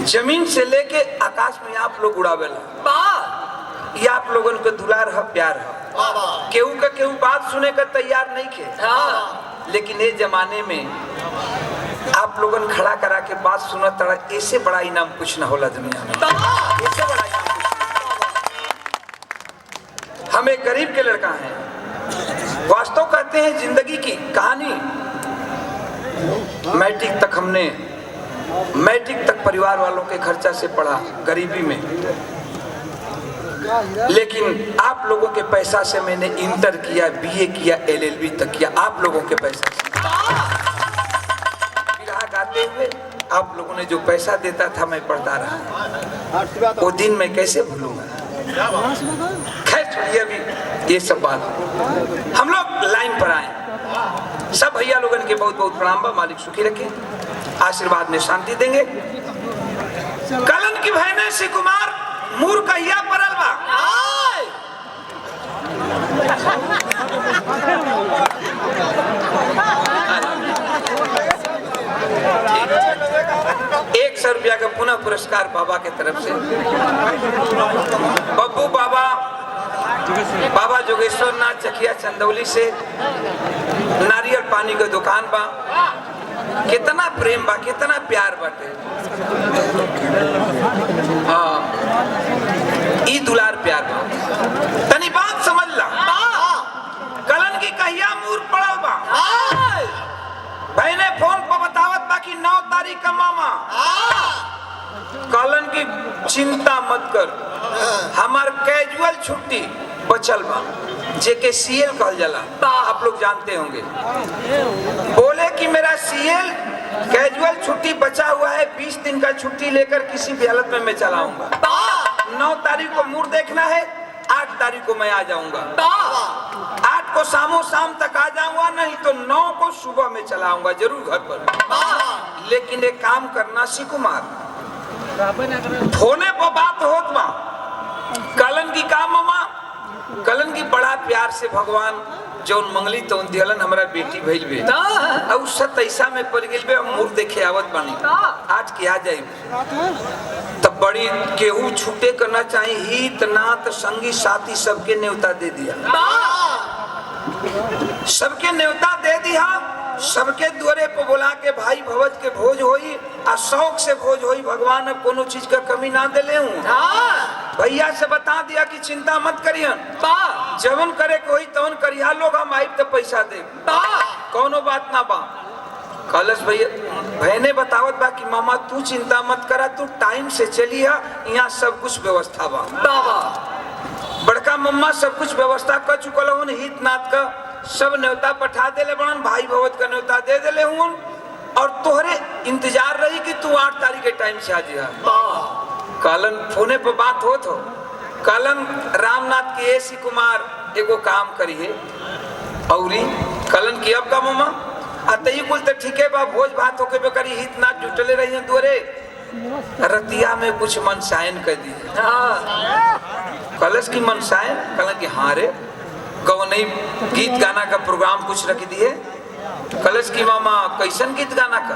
जमीन से लेके आकाश में आप लोग उड़ावेला, ये आप लोगन के दुलार है, प्यार है। केहू का केहू बात सुने का तैयार नहीं थे, लेकिन ये जमाने में आप लोगन खड़ा करा के बात सुना तड़ा, ऐसे बड़ा इनाम कुछ ना होला दुनिया में। ऐसे बड़ा इनाम हम एक गरीब के लड़का हैं। वास्तव कहते हैं जिंदगी की कहानी, मैट्रिक तक परिवार वालों के खर्चा से पढ़ा गरीबी में, लेकिन आप लोगों के पैसा से मैंने इंटर किया, बीए किया, एलएलबी तक किया, आप लोगों के पैसा से। बिरहा गाते हुए आप लोगों ने जो पैसा देता था मैं पढ़ता रहा, वो दिन मैं कैसे भूलूंगा। खैर छोड़िए अभी ये सब बात, हम लोग लाइन पर आए। सब भैया लोगन के बहुत बहुत प्रणाम बा, मालिक सुखी रखे, आशीर्वाद में शांति देंगे। कलन की बहने से कुमार मूर कहिया परल बा, ₹100 का पुनः पुरस्कार बाबा के तरफ से। बब्बू बाबा जोगेश्वर नाथ चकिया चंदौली से नारियल पानी का दुकान बा। कितना प्रेम बा, कितना प्यार बाटे। हाँ, ई दुलार प्यार बा। तनी बात समझ ला, कलन की कहिया मूर पड़ल बा। भाई ने फोन पर बतावत बा कि 9 तारीख का मामा। कलन की चिंता मत कर, हमार कैजुअल छुट्टी बचल बा, जेके सीएल कहल जाला, आप लोग जानते होंगे। बोले कि मेरा सीएल कैजुअल छुट्टी बचा हुआ है, 20 दिन का छुट्टी लेकर किसी भी हालत में मैं चलाऊंगा। 9 तारीख को मूड देखना है, 8 तारीख को मैं आ जाऊंगा। 8 को शाम तक आ जाऊंगा, नहीं तो 9 को सुबह में चलाऊंगा जरूर घर पर। लेकिन एक काम करना शिकुमार, होने पर बात होत बा। कलन की काम मामा, कलन की बड़ा प्यार से भगवान जौन मंगली तो दिहलन हमरा बेटी भइल बे, और 27 में पड़ गेल बे। मूर देखे आवत बानी, आज के आ जाई तब बड़ी केहू छूटे करना चाहिए। हित नात संगी साथी सबके न्योता दे दिया, सबके न्योता दे दिया। सबके द्वारे पर बोला के भाई भवज के भोज होई, आ शौक से भोज होई। भगवान अब कोनो चीज का कमी ना दिले हूँ। भैया से बता दिया कि चिंता मत करियन, जवन करे कोई तवन करिया, लोग हम आइब तो पैसा दे, कोनो बात ना बा। कलश भैया ने बतावत बा कि मामा तू चिंता मत करा, तू टाइम से चली है, यहाँ सब कुछ व्यवस्था बा। बड़का मम्मा सब कुछ व्यवस्था कर चुकल हूँ, हित नाथ का सब न्योता पठा देले बड़न, भाई भवत का न्योता दे देले हूँ, और तोहरे इंतजार रही कि तू 8 तारीख के टाइम से आ जा। कलन फोने पर बात होत हो, कलन रामनाथ के एसी कुमार एगो काम करिए, और कलन की अब का मम्मा अतई कुल तो ठीक है बा, भोज भात होके बे करी, हित नाथ जुटले रही हैं दुआरे। रतिया में कुछ मनसायन कर दी। कलश की मनसायन, कलन की हाँ रे गौ नहीं, गीत गाना का प्रोग्राम कुछ रख दिए। कलश की मामा कैसन गीत गाना का,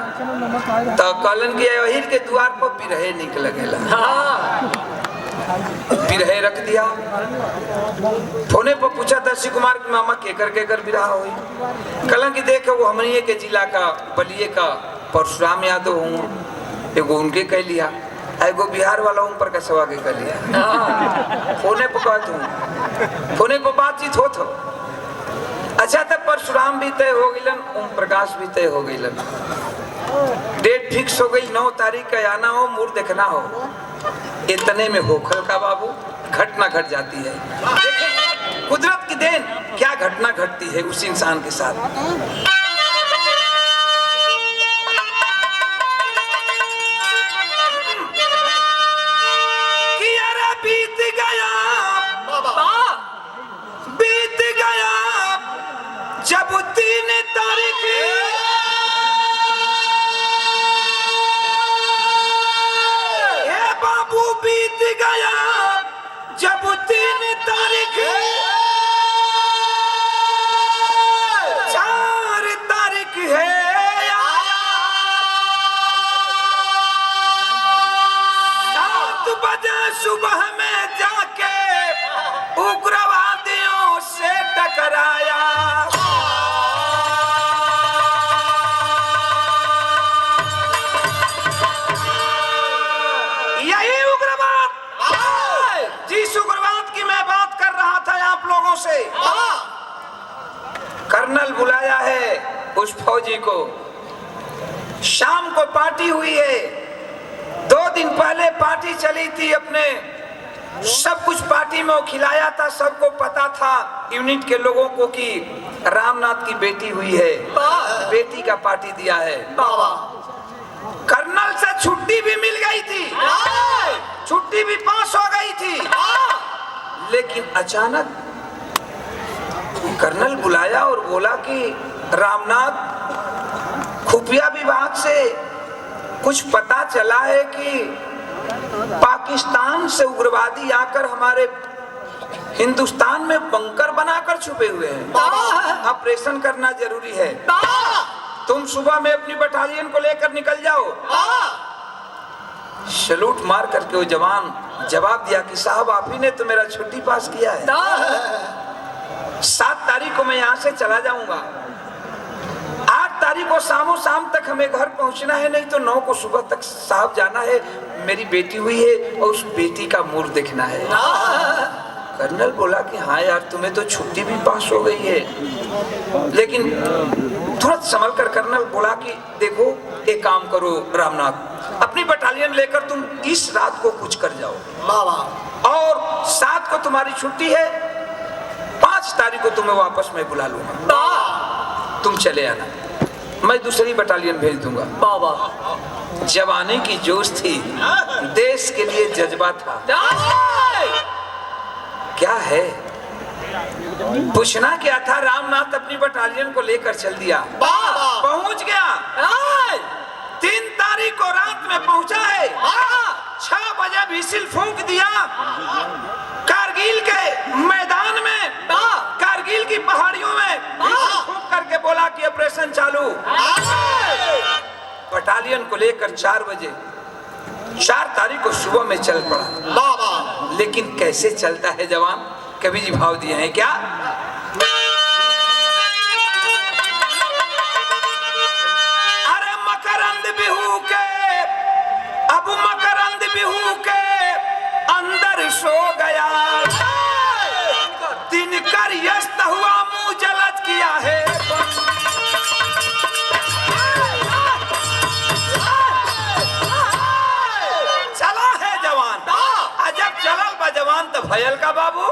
तो कलन के अहिर के द्वार पर बिरहे निकल गेला। बिरहे रख दिया। फोने पर पूछा था शिव कुमार की मामा केकर बिरहा हुई। कलन की देख वो हमनिए के जिला का बलिए का परशुराम यादव हूँ, एगो उनके कह लिया, एगो बिहार वाला उन पर कसवा के कर लिया। फोने पर बात हूँ, फोने पर बातचीत होत हो। अच्छा तब परशुराम भी तय हो गईलन, ओम प्रकाश भी तय हो गईलन। डेट फिक्स हो गई, 9 तारीख का आना हो, मूड देखना हो। इतने में होखल का बाबू घटना घट जाती है। देखिए कुदरत की देन, क्या घटना घटती है उस इंसान के साथ। जब 3 तारीख ये बाबू बीत गया, जब 3 तारीख 4 सुबह में जाके उग्रवादियों से टकराया। यही उग्रवाद, जिस उग्रवाद की मैं बात कर रहा था आप लोगों से, कर्नल बुलाया है उस फौजी को। शाम को पार्टी हुई है, 2 दिन पहले पार्टी चली थी, अपने सब कुछ पार्टी में वो खिलाया था, सबको पता था यूनिट के लोगों को कि रामनाथ की बेटी हुई है, बेटी का पार्टी दिया है। कर्नल से छुट्टी भी मिल गई थी, छुट्टी भी पास हो गई थी, लेकिन अचानक कर्नल बुलाया और बोला कि रामनाथ, खुफिया विभाग से कुछ पता चला है कि पाकिस्तान से उग्रवादी आकर हमारे हिंदुस्तान में बंकर बनाकर छुपे हुए हैं, ऑपरेशन करना जरूरी है। तुम सुबह में अपनी बटालियन को लेकर निकल जाओ। सलूट मार करके वो जवान जवाब दिया कि साहब आप ही ने तो मेरा छुट्टी पास किया है, 7 तारीख को मैं यहाँ से चला जाऊंगा, 8 तारीख को शाम तक हमें घर पहुंचना है, नहीं तो 9 को सुबह तक साहब जाना है, मेरी बेटी हुई है और उस बेटी का मुंह देखना है। कर्नल बोला कि हाँ यार, तुम्हें तो छुट्टी भी पास हो गई है, लेकिन तुरंत संभल कर कर्नल बोला कि देखो एक काम करो रामनाथ, अपनी बटालियन लेकर तुम इस रात को कुछ कर जाओ, और 7 को तुम्हारी छुट्टी है, 5 तारीख को तुम्हें वापस मैं बुला लूंगा, तुम चले आना, मैं दूसरी बटालियन भेज दूंगा। जवानी की जोश थी, देश के लिए जज्बा था। क्या है पूछना क्या था, रामनाथ अपनी बटालियन को लेकर चल दिया, पहुंच गया। 3 तारीख को रात में पहुंचा है, 6 बजे व्हिसिल फूंक दिया, कारगिल के मैदान में, कारगिल की पहाड़ियों में फूंक करके बोला कि ऑपरेशन चालू। बटालियन को लेकर 4 बजे 4 तारीख को सुबह में चल पड़ा। लेकिन कैसे चलता है जवान, कवि जी भाव दिए हैं क्या? अरे मकरंद बिहू के, अब मकरंद बिहू के अंदर सो गया, दिनकर यस्त हुआ मुंह जलत किया है, चला है जवान। अजब चलल बा जवान तो भयल का बाबू।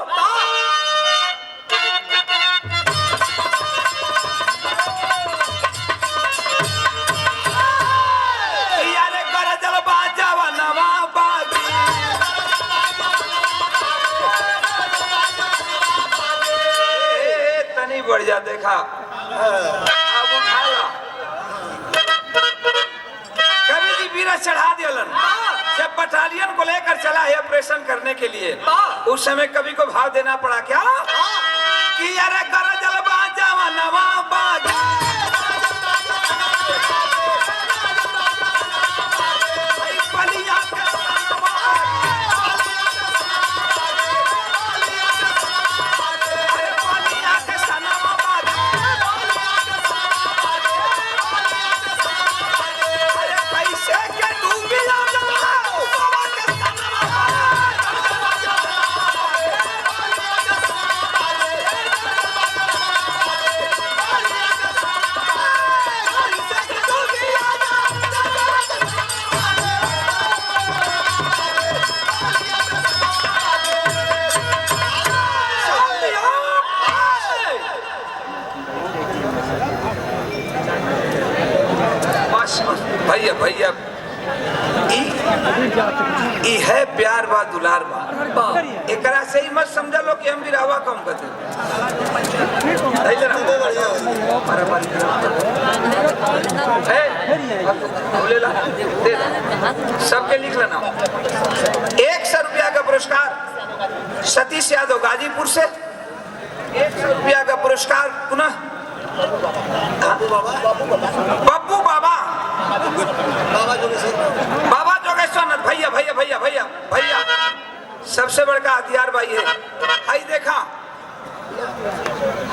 यारे गरजल बाजावा नवा बागी, तनी बढ़ जा, देखा अब उठाला, कभी जी बीरा चढ़ा दियलन। जब बटालियन को लेकर चला है ऑपरेशन करने के लिए, उस समय कवि को भाव देना पड़ा क्या कि अरे गरजल बाजावा नवा बागी, बलिया के सनवा, अरे बलिया के सनवा बागी, अरे कैसे के डूबी ना भैया भैया ई है प्यार बा दुलार बा, एकरा से ही मत समझ लो कि हम भी रहवा कम करते सबके लिख लेना। 100 रुपया का पुरस्कार सतीश यादव गाजीपुर से, 100 रुपया का पुरस्कार पुनः बब्बू बाबा, बाबा जोगेश्वर नाथ, भैया भैया भैया भैया भैया सबसे बड़का हथियार भाई है। भाई देखा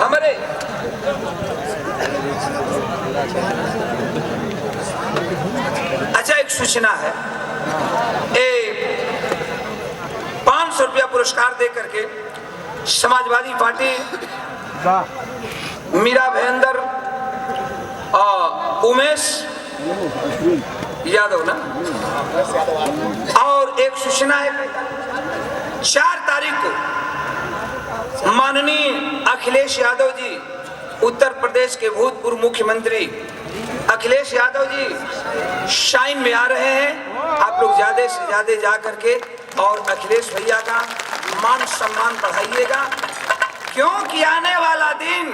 हमारे अच्छा एक सूचना है, 500 रुपया पुरस्कार दे करके समाजवादी पार्टी मीरा भयंदर और उमेश यादव ना, और एक सूचना है 4 तारीख को माननीय अखिलेश यादव जी, उत्तर प्रदेश के भूतपूर्व मुख्यमंत्री अखिलेश यादव जी शाइन में आ रहे हैं। आप लोग ज्यादा से ज्यादा जा करके और अखिलेश भैया का मान सम्मान बढ़ाइएगा, क्योंकि आने वाला दिन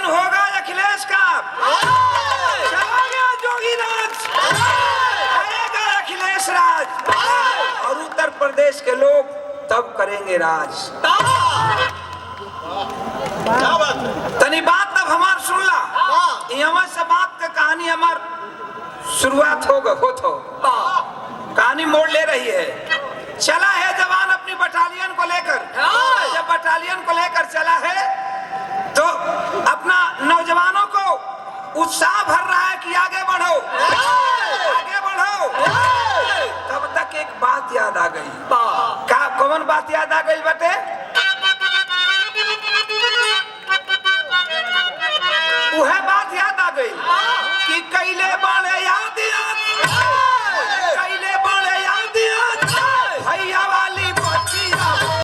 होगा अखिलेश का। चला गया जोगी राज, आएगा अखिलेश राज, और उत्तर प्रदेश के लोग तब करेंगे राज। तनी बात तब हमार सुनला, यहाँ से बात का कहानी हमार शुरुआत हो कहानी मोड़ ले रही है। चला है जवान अपनी बटालियन को लेकर, जब बटालियन को लेकर चला है तो अपना नौजवानों को उत्साह भर रहा है कि आगे बढ़ो आगे बढ़ो। तब तक एक बात याद आ गई। कौन बात याद आ गई बटे?